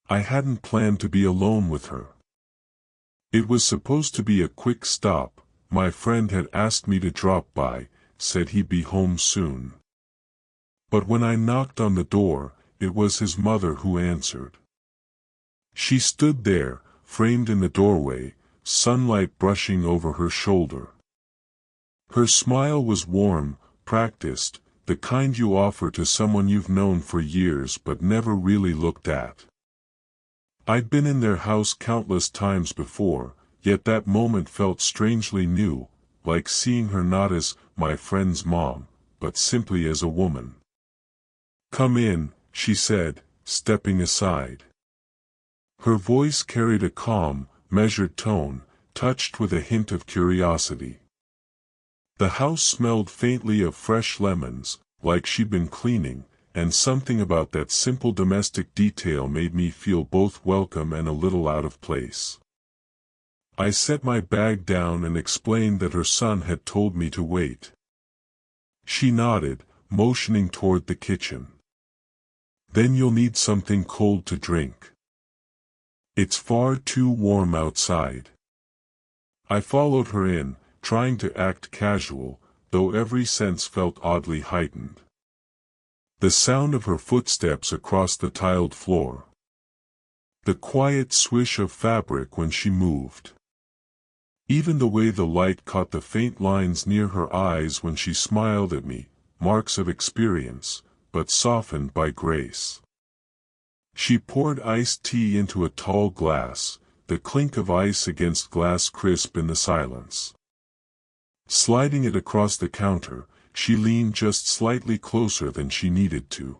I hadn't planned to be alone with her. It was supposed to be a quick stop. My friend had asked me to drop by, said he'd be home soon. But when I knocked on the door, it was his mother who answered. She stood there, framed in the doorway, sunlight brushing over her shoulder. Her smile was warm, practiced, the kind you offer to someone you've known for years but never really looked at. I'd been in their house countless times before, yet that moment felt strangely new, like seeing her not as my friend's mom, but simply as a woman. "Come in," she said, stepping aside. Her voice carried a calm, measured tone, touched with a hint of curiosity. The house smelled faintly of fresh lemons, like she'd been cleaning, and something about that simple domestic detail made me feel both welcome and a little out of place. I set my bag down and explained that her son had told me to wait. She nodded, motioning toward the kitchen. "Then you'll need something cold to drink. It's far too warm outside." I followed her in, trying to act casual, though every sense felt oddly heightened. The sound of her footsteps across the tiled floor. The quiet swish of fabric when she moved. Even the way the light caught the faint lines near her eyes when she smiled at me, marks of experience, but softened by grace. She poured iced tea into a tall glass, the clink of ice against glass crisp in the silence. Sliding it across the counter, she leaned just slightly closer than she needed to.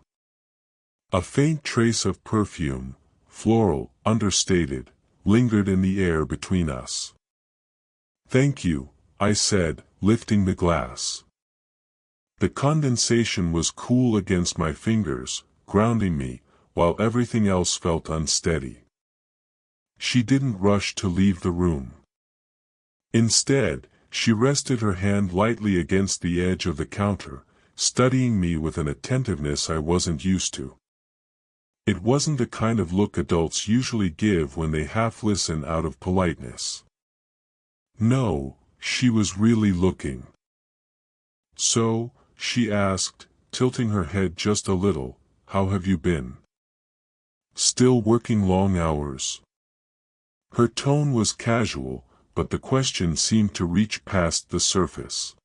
A faint trace of perfume, floral, understated, lingered in the air between us. "Thank you," I said, lifting the glass. The condensation was cool against my fingers, grounding me, while everything else felt unsteady. She didn't rush to leave the room. Instead, she rested her hand lightly against the edge of the counter, studying me with an attentiveness I wasn't used to. It wasn't the kind of look adults usually give when they half listen out of politeness. No, she was really looking. "So," she asked, tilting her head just a little, "how have you been? Still working long hours?" Her tone was casual, but the question seemed to reach past the surface.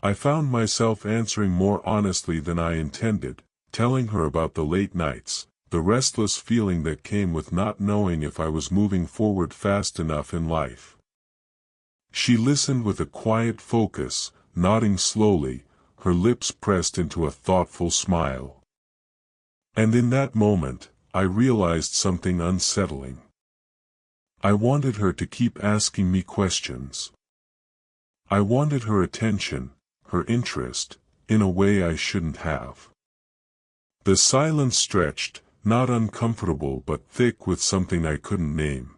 I found myself answering more honestly than I intended, telling her about the late nights, the restless feeling that came with not knowing if I was moving forward fast enough in life. She listened with a quiet focus, nodding slowly, her lips pressed into a thoughtful smile. And in that moment, I realized something unsettling. I wanted her to keep asking me questions. I wanted her attention, her interest, in a way I shouldn't have. The silence stretched, not uncomfortable but thick with something I couldn't name.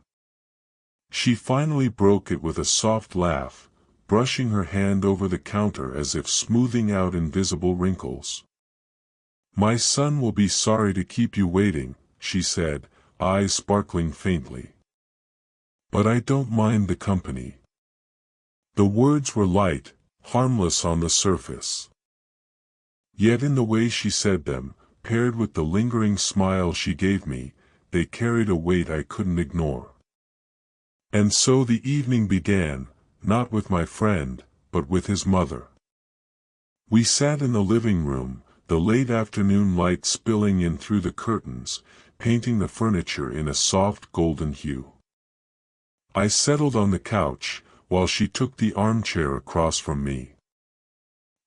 She finally broke it with a soft laugh, brushing her hand over the counter as if smoothing out invisible wrinkles. "My son will be sorry to keep you waiting," she said, eyes sparkling faintly. "But I don't mind the company." The words were light, harmless on the surface. Yet in the way she said them, paired with the lingering smile she gave me, they carried a weight I couldn't ignore. And so the evening began, not with my friend, but with his mother. We sat in the living room, the late afternoon light spilling in through the curtains, painting the furniture in a soft golden hue. I settled on the couch, while she took the armchair across from me.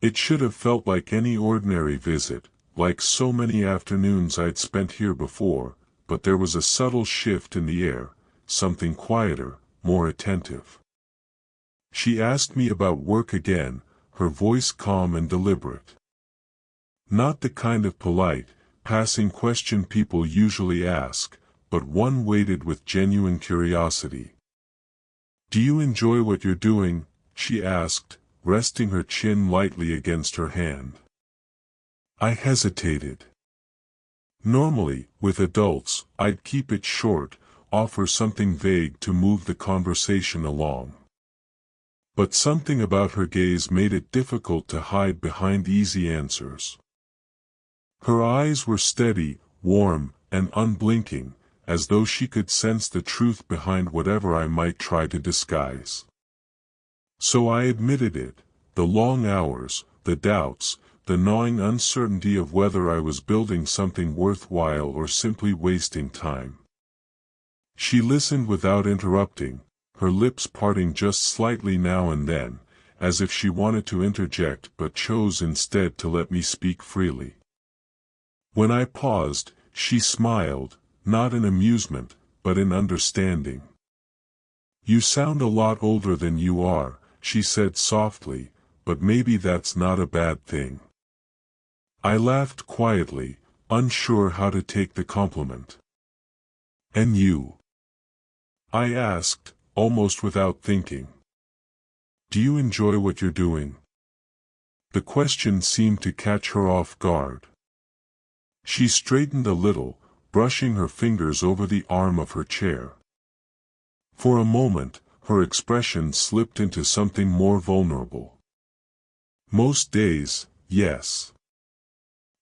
It should have felt like any ordinary visit, like so many afternoons I'd spent here before, but there was a subtle shift in the air, something quieter, more attentive. She asked me about work again, her voice calm and deliberate. Not the kind of polite, passing question people usually ask, but one weighted with genuine curiosity. "Do you enjoy what you're doing?" she asked, resting her chin lightly against her hand. I hesitated. Normally, with adults, I'd keep it short, offer something vague to move the conversation along. But something about her gaze made it difficult to hide behind easy answers. Her eyes were steady, warm, and unblinking, as though she could sense the truth behind whatever I might try to disguise. So I admitted it, the long hours, the doubts, the gnawing uncertainty of whether I was building something worthwhile or simply wasting time. She listened without interrupting, her lips parting just slightly now and then, as if she wanted to interject but chose instead to let me speak freely. When I paused, she smiled, not in amusement, but in understanding. "You sound a lot older than you are," she said softly, "but maybe that's not a bad thing." I laughed quietly, unsure how to take the compliment. "And you?" I asked, almost without thinking. "Do you enjoy what you're doing?" The question seemed to catch her off guard. She straightened a little, brushing her fingers over the arm of her chair. For a moment, her expression slipped into something more vulnerable. "Most days, yes.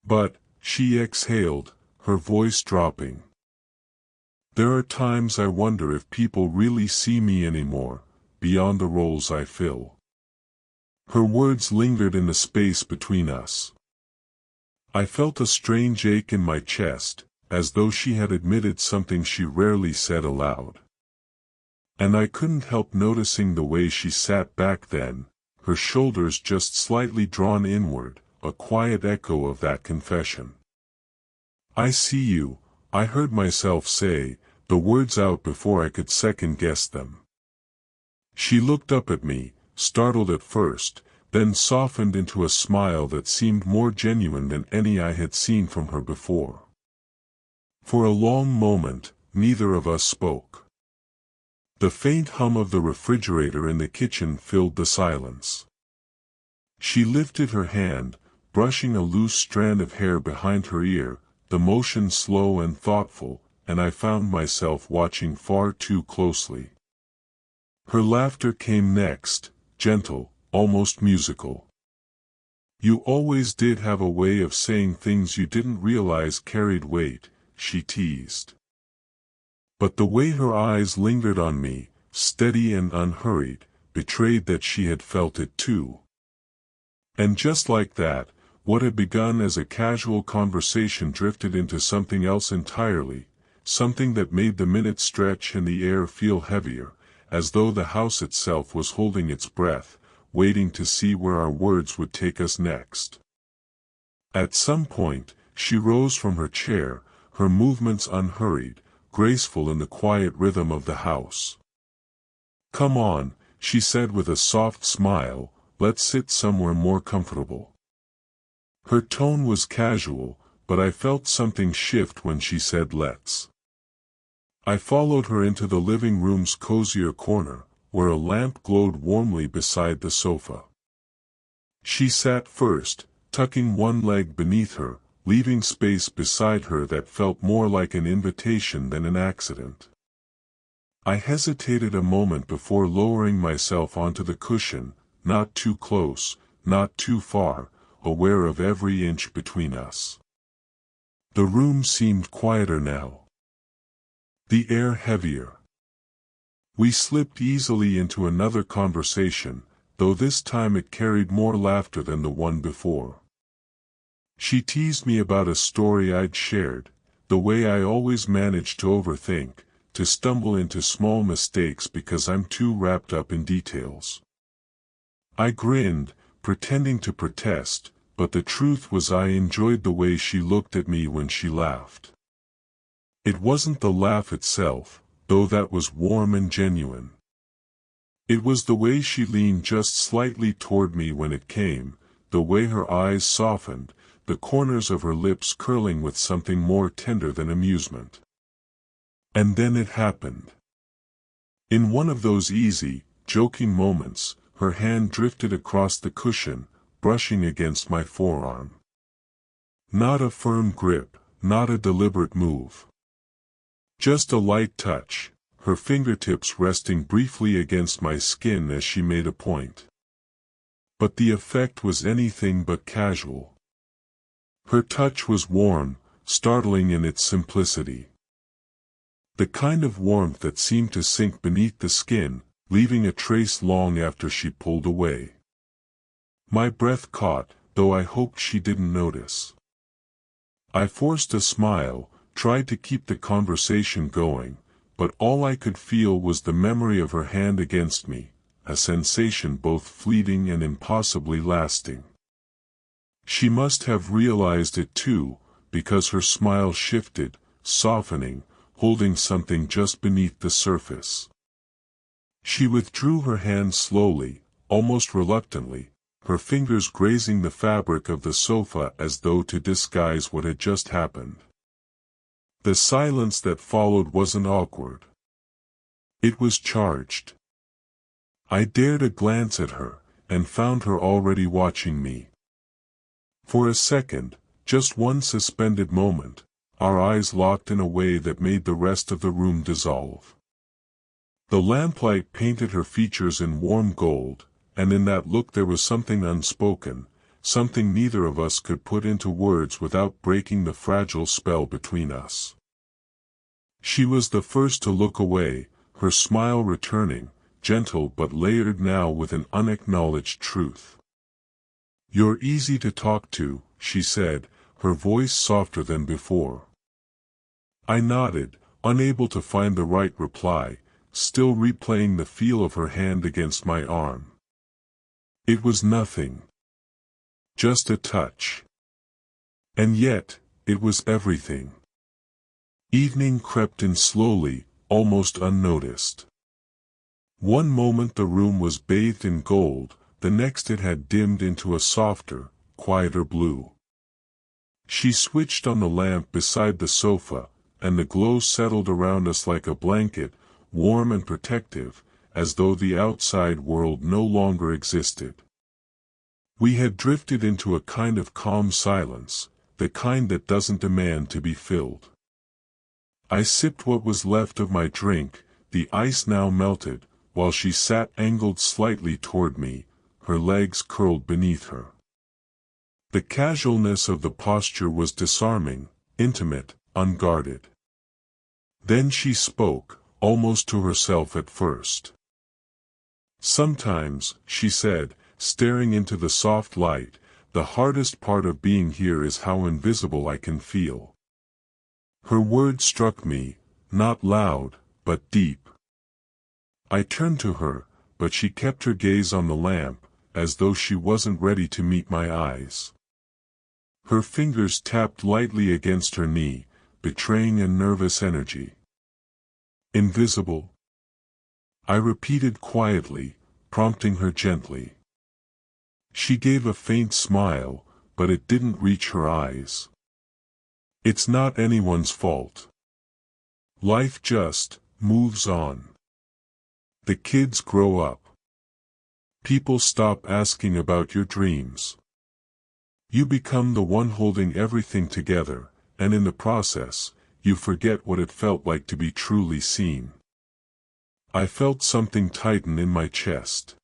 But," she exhaled, her voice dropping, "there are times I wonder if people really see me anymore, beyond the roles I fill." Her words lingered in the space between us. I felt a strange ache in my chest, as though she had admitted something she rarely said aloud. And I couldn't help noticing the way she sat back then, her shoulders just slightly drawn inward, a quiet echo of that confession. "I see you," I heard myself say, the words out before I could second-guess them. She looked up at me, startled at first, then softened into a smile that seemed more genuine than any I had seen from her before. For a long moment, neither of us spoke. The faint hum of the refrigerator in the kitchen filled the silence. She lifted her hand, brushing a loose strand of hair behind her ear, the motion slow and thoughtful, and I found myself watching far too closely. Her laughter came next, gentle, almost musical. "You always did have a way of saying things you didn't realize carried weight," she teased. But the way her eyes lingered on me, steady and unhurried, betrayed that she had felt it too. And just like that, what had begun as a casual conversation drifted into something else entirely, something that made the minutes stretch and the air feel heavier, as though the house itself was holding its breath, waiting to see where our words would take us next. At some point, she rose from her chair, her movements unhurried, graceful in the quiet rhythm of the house. "Come on," she said with a soft smile, "let's sit somewhere more comfortable." Her tone was casual, but I felt something shift when she said let's. I followed her into the living room's cozier corner, where a lamp glowed warmly beside the sofa. She sat first, tucking one leg beneath her, leaving space beside her that felt more like an invitation than an accident. I hesitated a moment before lowering myself onto the cushion, not too close, not too far, aware of every inch between us. The room seemed quieter now. The air heavier. We slipped easily into another conversation, though this time it carried more laughter than the one before. She teased me about a story I'd shared, the way I always manage to overthink, to stumble into small mistakes because I'm too wrapped up in details. I grinned, pretending to protest, but the truth was I enjoyed the way she looked at me when she laughed. It wasn't the laugh itself, though that was warm and genuine. It was the way she leaned just slightly toward me when it came, the way her eyes softened, the corners of her lips curling with something more tender than amusement. And then it happened. In one of those easy, joking moments, her hand drifted across the cushion, brushing against my forearm. Not a firm grip, not a deliberate move. Just a light touch, her fingertips resting briefly against my skin as she made a point. But the effect was anything but casual. Her touch was warm, startling in its simplicity. The kind of warmth that seemed to sink beneath the skin, leaving a trace long after she pulled away. My breath caught, though I hoped she didn't notice. I forced a smile, tried to keep the conversation going, but all I could feel was the memory of her hand against me, a sensation both fleeting and impossibly lasting. She must have realized it too, because her smile shifted, softening, holding something just beneath the surface. She withdrew her hand slowly, almost reluctantly, her fingers grazing the fabric of the sofa as though to disguise what had just happened. The silence that followed wasn't awkward. It was charged. I dared a glance at her, and found her already watching me. For a second, just one suspended moment, our eyes locked in a way that made the rest of the room dissolve. The lamplight painted her features in warm gold, and in that look there was something unspoken, something neither of us could put into words without breaking the fragile spell between us. She was the first to look away, her smile returning, gentle but layered now with an unacknowledged truth. "You're easy to talk to," she said, her voice softer than before. I nodded, unable to find the right reply, still replaying the feel of her hand against my arm. It was nothing. Just a touch. And yet, it was everything. Evening crept in slowly, almost unnoticed. One moment the room was bathed in gold, the next it had dimmed into a softer, quieter blue. She switched on the lamp beside the sofa, and the glow settled around us like a blanket, warm and protective, as though the outside world no longer existed. We had drifted into a kind of calm silence, the kind that doesn't demand to be filled. I sipped what was left of my drink, the ice now melted, while she sat angled slightly toward me, her legs curled beneath her. The casualness of the posture was disarming, intimate, unguarded. Then she spoke, almost to herself at first. "Sometimes," she said, staring into the soft light, "the hardest part of being here is how invisible I can feel." Her words struck me, not loud, but deep. I turned to her, but she kept her gaze on the lamp, as though she wasn't ready to meet my eyes. Her fingers tapped lightly against her knee, betraying a nervous energy. "Invisible?" I repeated quietly, prompting her gently. She gave a faint smile, but it didn't reach her eyes. "It's not anyone's fault. Life just moves on. The kids grow up. People stop asking about your dreams. You become the one holding everything together, and in the process, you forget what it felt like to be truly seen." I felt something tighten in my chest.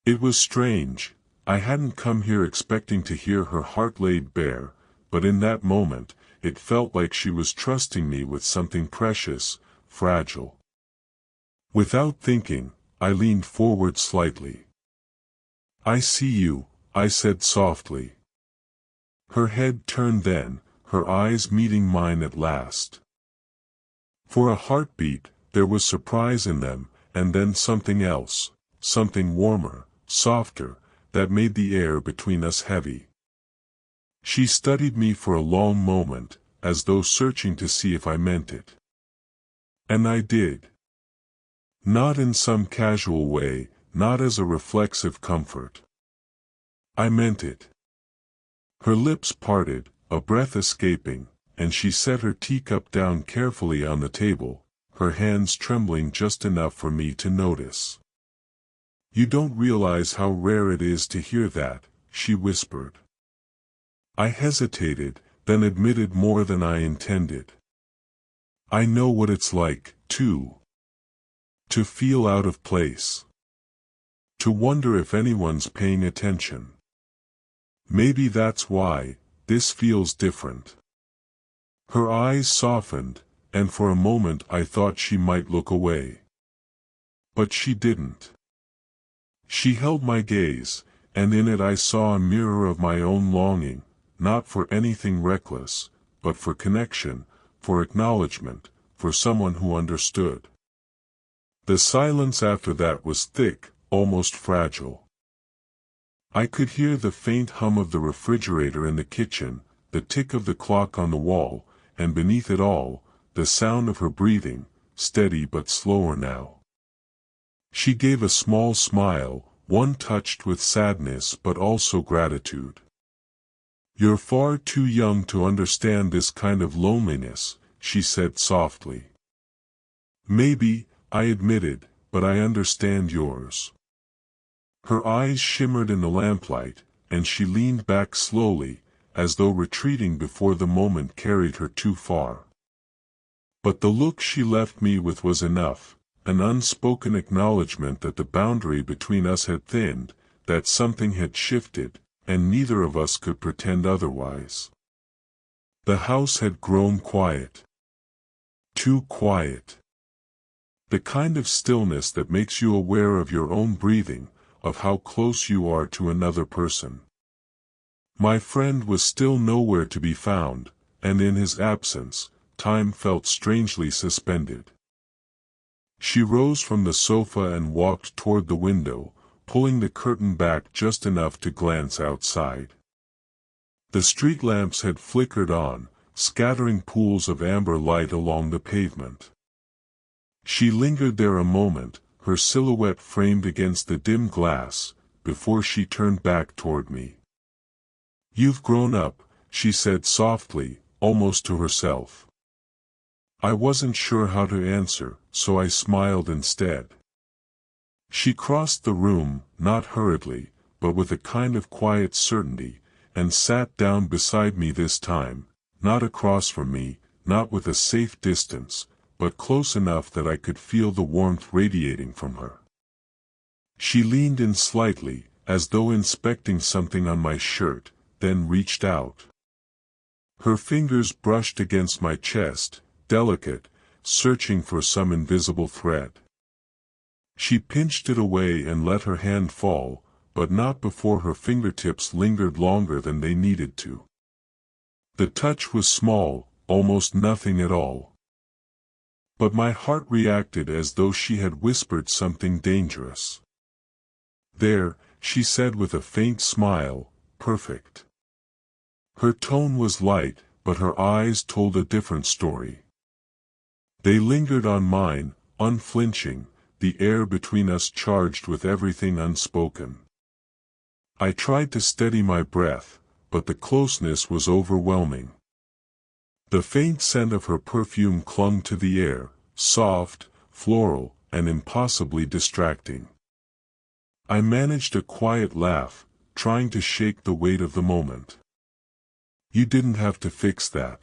It was strange. I hadn't come here expecting to hear her heart laid bare, but in that moment, it felt like she was trusting me with something precious, fragile. Without thinking, I leaned forward slightly. "I see you," I said softly. Her head turned then, her eyes meeting mine at last. For a heartbeat, there was surprise in them, and then something else, something warmer, softer, that made the air between us heavy. She studied me for a long moment, as though searching to see if I meant it. And I did. Not in some casual way, not as a reflexive comfort. I meant it. Her lips parted, a breath escaping, and she set her teacup down carefully on the table, her hands trembling just enough for me to notice. "You don't realize how rare it is to hear that," she whispered. I hesitated, then admitted more than I intended. I know what it's like, too. To feel out of place. To wonder if anyone's paying attention. Maybe that's why this feels different. Her eyes softened, and for a moment I thought she might look away. But she didn't. She held my gaze, and in it I saw a mirror of my own longing, not for anything reckless, but for connection, for acknowledgement, for someone who understood. The silence after that was thick, almost fragile. I could hear the faint hum of the refrigerator in the kitchen, the tick of the clock on the wall, and beneath it all, the sound of her breathing, steady but slower now. She gave a small smile, one touched with sadness but also gratitude. "You're far too young to understand this kind of loneliness," she said softly. "Maybe," I admitted, "but I understand yours." Her eyes shimmered in the lamplight, and she leaned back slowly, as though retreating before the moment carried her too far. But the look she left me with was enough, an unspoken acknowledgement that the boundary between us had thinned, that something had shifted, and neither of us could pretend otherwise. The house had grown quiet. Too quiet. The kind of stillness that makes you aware of your own breathing, of how close you are to another person. My friend was still nowhere to be found, and in his absence, time felt strangely suspended. She rose from the sofa and walked toward the window, pulling the curtain back just enough to glance outside. The street lamps had flickered on, scattering pools of amber light along the pavement. She lingered there a moment, her silhouette framed against the dim glass, before she turned back toward me. "You've grown up," she said softly, almost to herself. I wasn't sure how to answer, so I smiled instead. She crossed the room, not hurriedly, but with a kind of quiet certainty, and sat down beside me this time, not across from me, not with a safe distance, but close enough that I could feel the warmth radiating from her. She leaned in slightly, as though inspecting something on my shirt, then reached out. Her fingers brushed against my chest, delicate, searching for some invisible thread. She pinched it away and let her hand fall, but not before her fingertips lingered longer than they needed to. The touch was small, almost nothing at all. But my heart reacted as though she had whispered something dangerous. "There," she said with a faint smile, "perfect." Her tone was light, but her eyes told a different story. They lingered on mine, unflinching, the air between us charged with everything unspoken. I tried to steady my breath, but the closeness was overwhelming. The faint scent of her perfume clung to the air, soft, floral, and impossibly distracting. I managed a quiet laugh, trying to shake the weight of the moment. "You didn't have to fix that."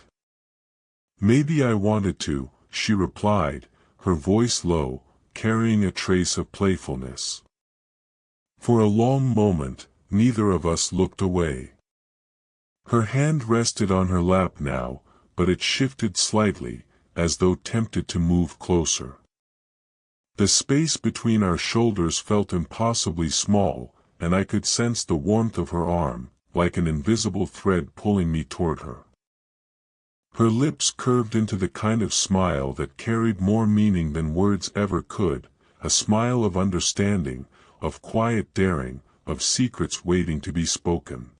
"Maybe I wanted to," she replied, her voice low, carrying a trace of playfulness. For a long moment, neither of us looked away. Her hand rested on her lap now, but it shifted slightly, as though tempted to move closer. The space between our shoulders felt impossibly small, and I could sense the warmth of her arm, like an invisible thread pulling me toward her. Her lips curved into the kind of smile that carried more meaning than words ever could, a smile of understanding, of quiet daring, of secrets waiting to be spoken.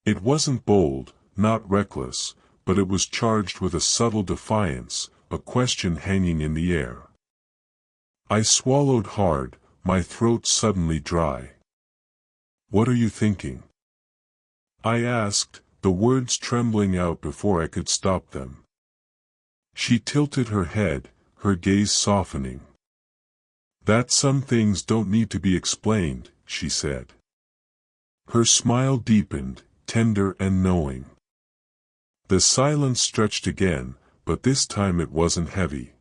It wasn't bold, not reckless, but it was charged with a subtle defiance, a question hanging in the air. I swallowed hard, my throat suddenly dry. "What are you thinking?" I asked, the words trembling out before I could stop them. She tilted her head, her gaze softening. "That some things don't need to be explained," she said. Her smile deepened, tender and knowing. The silence stretched again, but this time it wasn't heavy.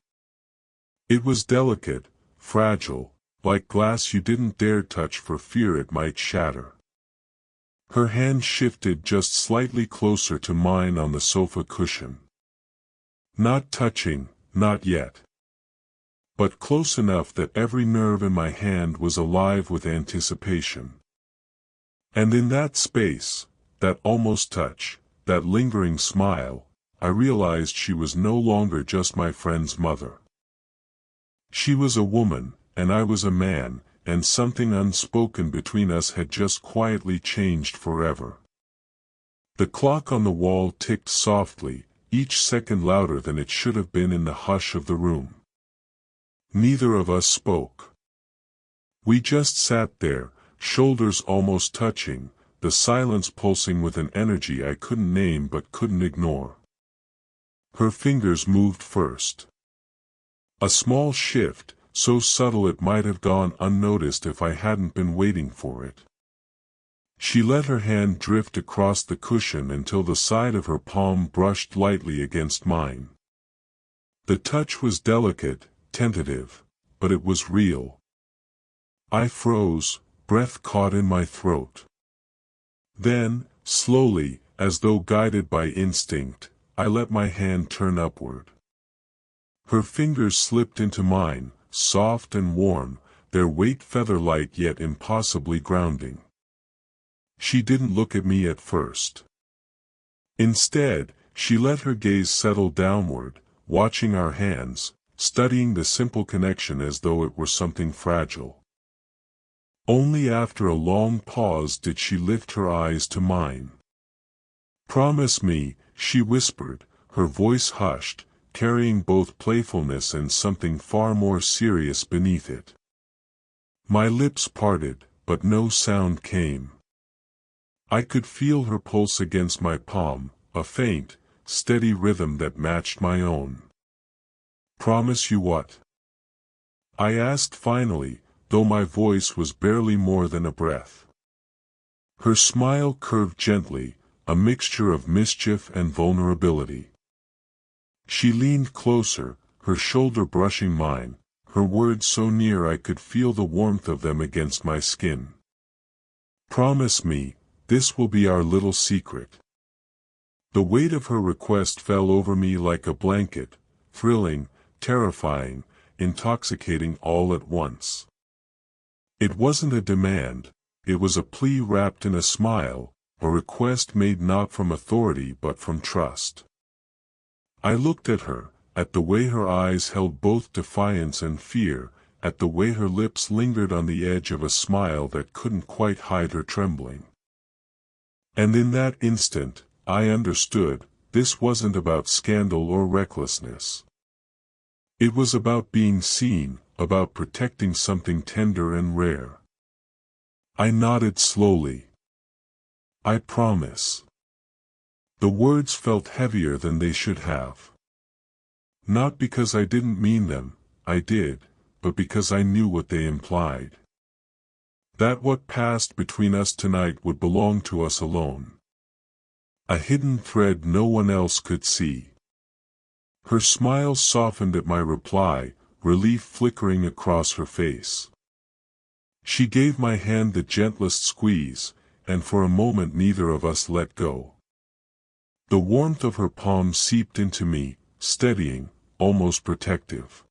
It was delicate, fragile, like glass you didn't dare touch for fear it might shatter. Her hand shifted just slightly closer to mine on the sofa cushion. Not touching, not yet. But close enough that every nerve in my hand was alive with anticipation. And in that space, that almost touch, that lingering smile, I realized she was no longer just my friend's mother. She was a woman, and I was a man, and something unspoken between us had just quietly changed forever. The clock on the wall ticked softly, each second louder than it should have been in the hush of the room. Neither of us spoke. We just sat there, shoulders almost touching, the silence pulsing with an energy I couldn't name but couldn't ignore. Her fingers moved first. A small shift, so subtle it might have gone unnoticed if I hadn't been waiting for it. She let her hand drift across the cushion until the side of her palm brushed lightly against mine. The touch was delicate, tentative, but it was real. I froze, breath caught in my throat. Then, slowly, as though guided by instinct, I let my hand turn upward. Her fingers slipped into mine, soft and warm, their weight feather-light yet impossibly grounding. She didn't look at me at first. Instead, she let her gaze settle downward, watching our hands, studying the simple connection as though it were something fragile. Only after a long pause did she lift her eyes to mine. "Promise me," she whispered, her voice hushed, carrying both playfulness and something far more serious beneath it. My lips parted, but no sound came. I could feel her pulse against my palm, a faint, steady rhythm that matched my own. "Promise you what?" I asked finally, though my voice was barely more than a breath. Her smile curved gently, a mixture of mischief and vulnerability. She leaned closer, her shoulder brushing mine, her words so near I could feel the warmth of them against my skin. "Promise me, this will be our little secret." The weight of her request fell over me like a blanket, thrilling, terrifying, intoxicating all at once. It wasn't a demand, it was a plea wrapped in a smile, a request made not from authority but from trust. I looked at her, at the way her eyes held both defiance and fear, at the way her lips lingered on the edge of a smile that couldn't quite hide her trembling. And in that instant, I understood, this wasn't about scandal or recklessness. It was about being seen, about protecting something tender and rare. I nodded slowly. "I promise." The words felt heavier than they should have. Not because I didn't mean them, I did, but because I knew what they implied. That what passed between us tonight would belong to us alone. A hidden thread no one else could see. Her smile softened at my reply, relief flickering across her face. She gave my hand the gentlest squeeze, and for a moment neither of us let go. The warmth of her palm seeped into me, steadying, almost protective.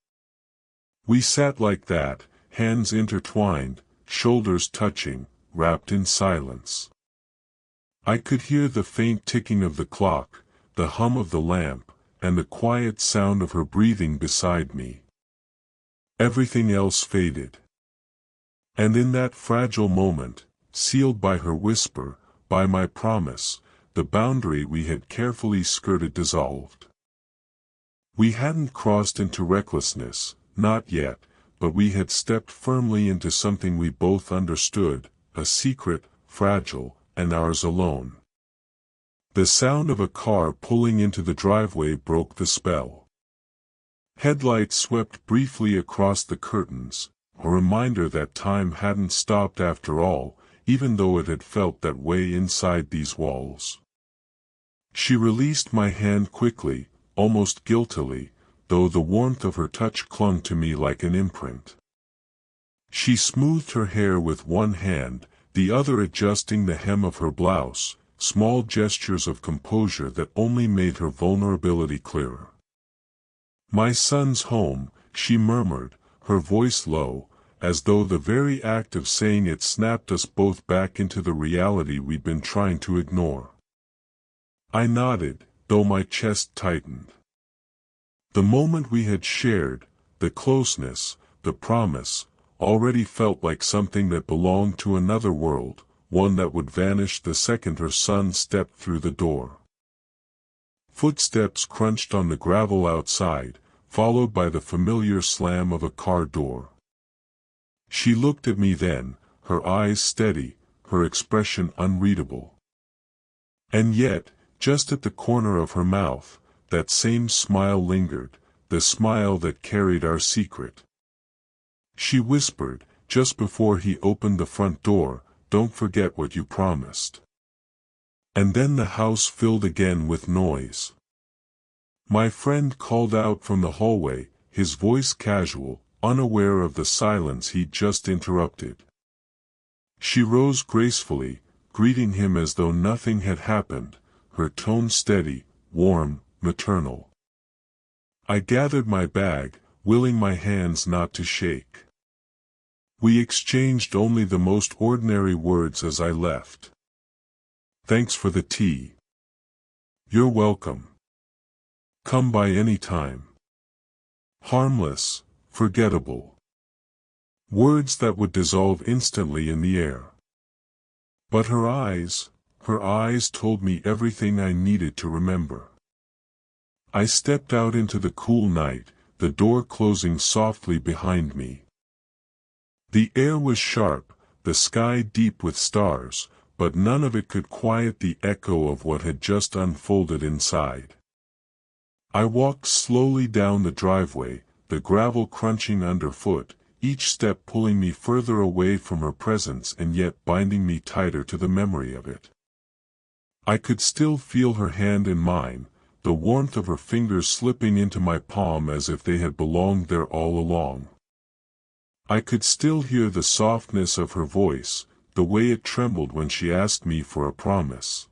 We sat like that, hands intertwined, shoulders touching, wrapped in silence. I could hear the faint ticking of the clock, the hum of the lamp, and the quiet sound of her breathing beside me. Everything else faded. And in that fragile moment, sealed by her whisper, by my promise, the boundary we had carefully skirted dissolved. We hadn't crossed into recklessness, not yet, but we had stepped firmly into something we both understood, a secret, fragile, and ours alone. The sound of a car pulling into the driveway broke the spell. Headlights swept briefly across the curtains, a reminder that time hadn't stopped after all, even though it had felt that way inside these walls. She released my hand quickly, almost guiltily, though the warmth of her touch clung to me like an imprint. She smoothed her hair with one hand, the other adjusting the hem of her blouse, small gestures of composure that only made her vulnerability clearer. "My son's home," she murmured, her voice low, as though the very act of saying it snapped us both back into the reality we'd been trying to ignore. I nodded, though my chest tightened. The moment we had shared, the closeness, the promise, already felt like something that belonged to another world, one that would vanish the second her son stepped through the door. Footsteps crunched on the gravel outside, followed by the familiar slam of a car door. She looked at me then, her eyes steady, her expression unreadable. And yet, just at the corner of her mouth, that same smile lingered, the smile that carried our secret. She whispered, just before he opened the front door, "Don't forget what you promised." And then the house filled again with noise. My friend called out from the hallway, his voice casual, unaware of the silence he'd just interrupted. She rose gracefully, greeting him as though nothing had happened, her tone steady, warm, maternal. I gathered my bag, willing my hands not to shake. We exchanged only the most ordinary words as I left. "Thanks for the tea." "You're welcome. Come by any time." Harmless, forgettable. Words that would dissolve instantly in the air. But her eyes told me everything I needed to remember. I stepped out into the cool night, the door closing softly behind me. The air was sharp, the sky deep with stars, but none of it could quiet the echo of what had just unfolded inside. I walked slowly down the driveway, the gravel crunching underfoot, each step pulling me further away from her presence and yet binding me tighter to the memory of it. I could still feel her hand in mine, the warmth of her fingers slipping into my palm as if they had belonged there all along. I could still hear the softness of her voice, the way it trembled when she asked me for a promise.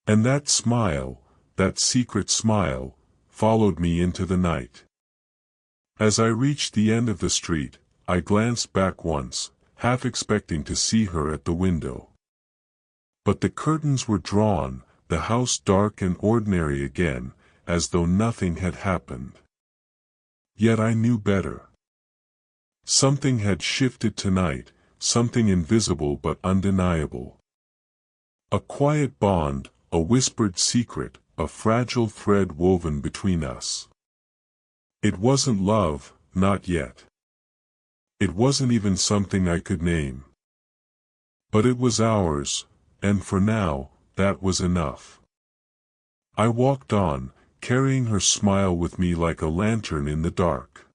And that smile, that secret smile, followed me into the night. As I reached the end of the street, I glanced back once, half expecting to see her at the window. But the curtains were drawn, the house dark and ordinary again, as though nothing had happened. Yet I knew better. Something had shifted tonight, something invisible but undeniable. A quiet bond, a whispered secret, a fragile thread woven between us. It wasn't love, not yet. It wasn't even something I could name. But it was ours, and for now, that was enough. I walked on, carrying her smile with me like a lantern in the dark.